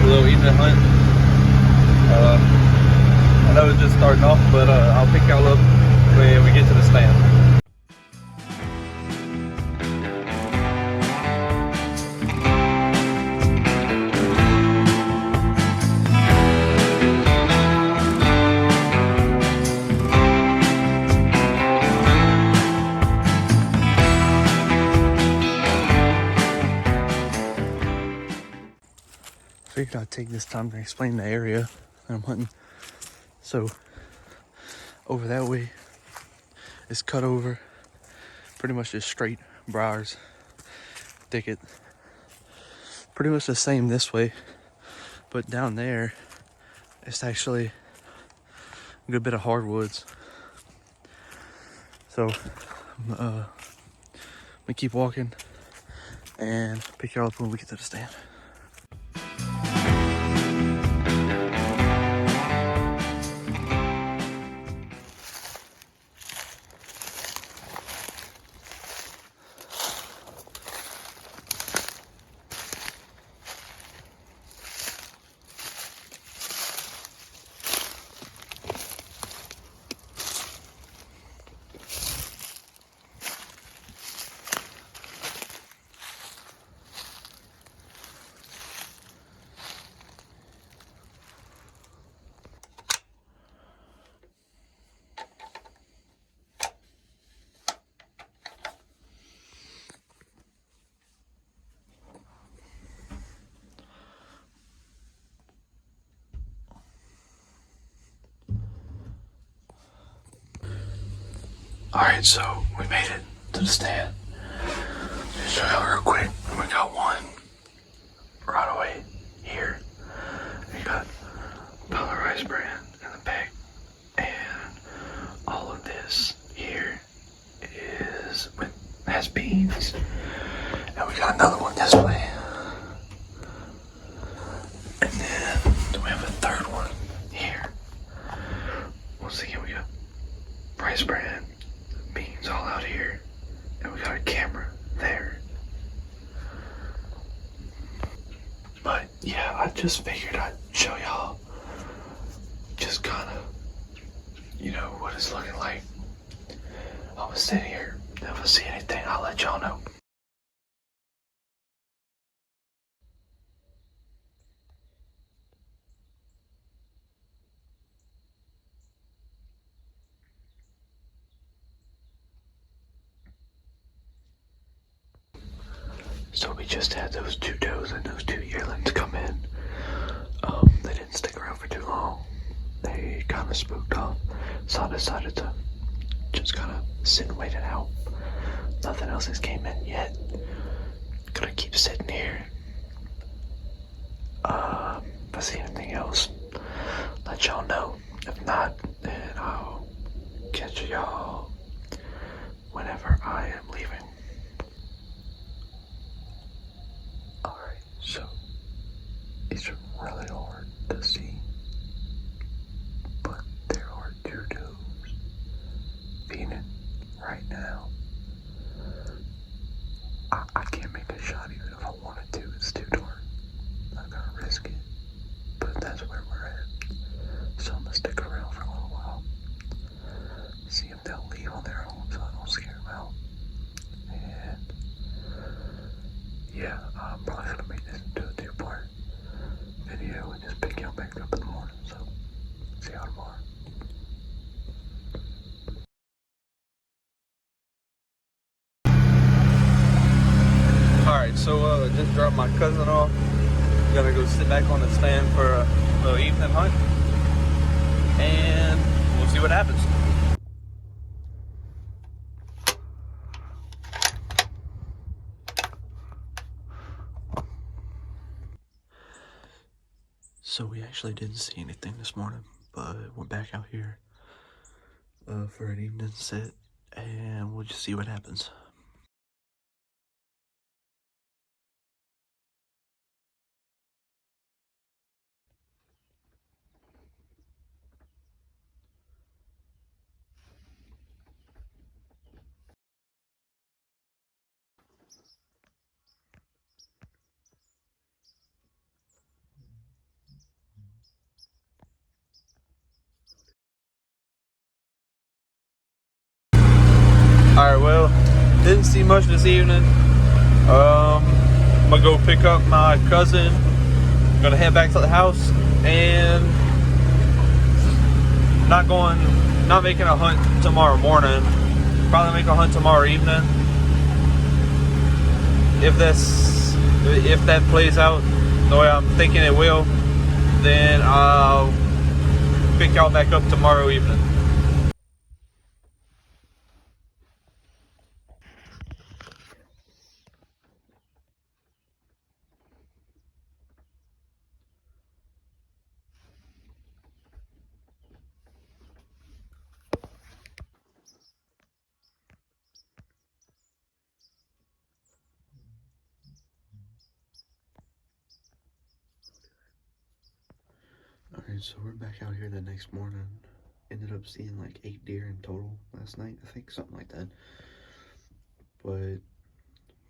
little evening hunt. I know it's just starting off, but I'll pick y'all up when we get to the stand. Figured I'd take this time to explain the area that I'm hunting. So over that way is cut over, pretty much just straight briars, thicket. Pretty much the same this way, but down there it's actually a good bit of hardwoods. So I'm gonna keep walking and pick y'all up when we get to the stand. Alright, so we made it to the stand. Just show y'all real quick. We got one right away here. We got dollar rice bran in the bag. And all of this here has beans. And we got another one this way. And then we have a third one here. Once again, we got rice bran, beans all out here, and we got a camera there. But yeah, I just figured I'd show y'all just kind of, what it's looking like. I'm gonna sit here. If I see anything, I'll let y'all know. So we just had those two does and those two yearlings come in. They didn't stick around for too long. They kind of spooked off, so I decided to just kind of sit and wait it out. Nothing else has came in yet. Gonna keep sitting here. If I see anything else, let y'all know. If not, then I'll catch y'all whenever I am leaving. Alright, so it's really hard to see, but there are two does feeding right now. I can't make a shot even if I wanted to. It's too dark. I'm not gonna risk it, but that's where we're at. So I'm gonna stick around for a little while, see if they'll leave on their own so I don't scare them out. And yeah, I'm probably gonna make this into a two-part video and just pick y'all back up in the morning. So see y'all tomorrow. Alright, so just dropped my cousin off. Gonna go sit back on the stand for a little evening hunt. And we'll see what happens. So we actually didn't see anything this morning, but we're back out here for an evening sit, and we'll just see what happens. much this evening. I'm gonna go pick up my cousin. I'm gonna head back to the house and not making a hunt tomorrow morning. Probably make a hunt tomorrow evening. If that plays out the way I'm thinking it will, then I'll pick y'all back up tomorrow evening. Alright, so we're back out here the next morning. Ended up seeing like 8 deer in total last night, I think, something like that. But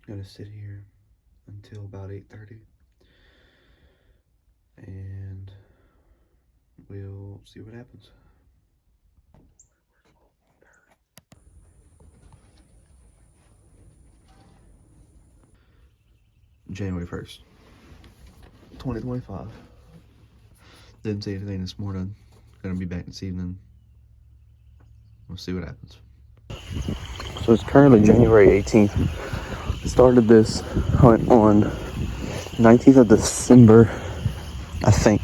gonna sit here until about 8:30 and we'll see what happens. January 1st, 2025. Didn't see anything this morning. Gonna be back this evening. We'll see what happens. So it's currently January 18th. Started this hunt on 19th of December, I think.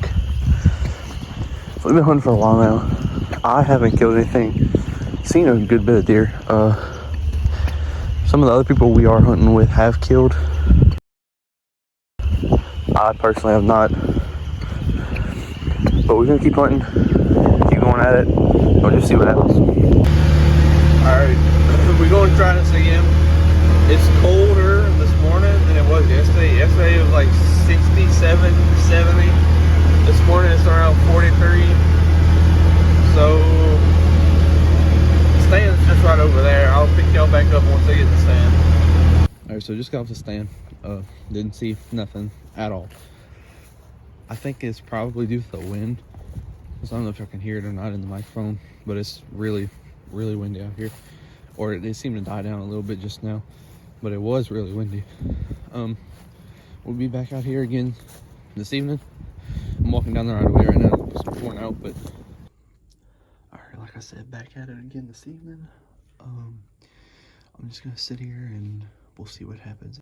So we've been hunting for a while now. I haven't killed anything. Seen a good bit of deer. Some of the other people we are hunting with have killed. I personally have not. But we're gonna keep hunting, keep going at it. We'll just see what happens. Alright, we're going to try this again. It's colder this morning than it was yesterday. Yesterday it was like 67, 70. This morning it's around 43. So, the stand's just right over there. I'll pick y'all back up once I get the stand. Alright, so just got off the stand. Didn't see nothing at all. I think it's probably due to the wind. I don't know if I can hear it or not in the microphone, but it's really, really windy out here. Or it seemed to die down a little bit just now, but it was really windy. We'll be back out here again this evening. I'm walking down the right away right now. It's worn out, but alright, like I said, back at it again this evening. I'm just gonna sit here and we'll see what happens.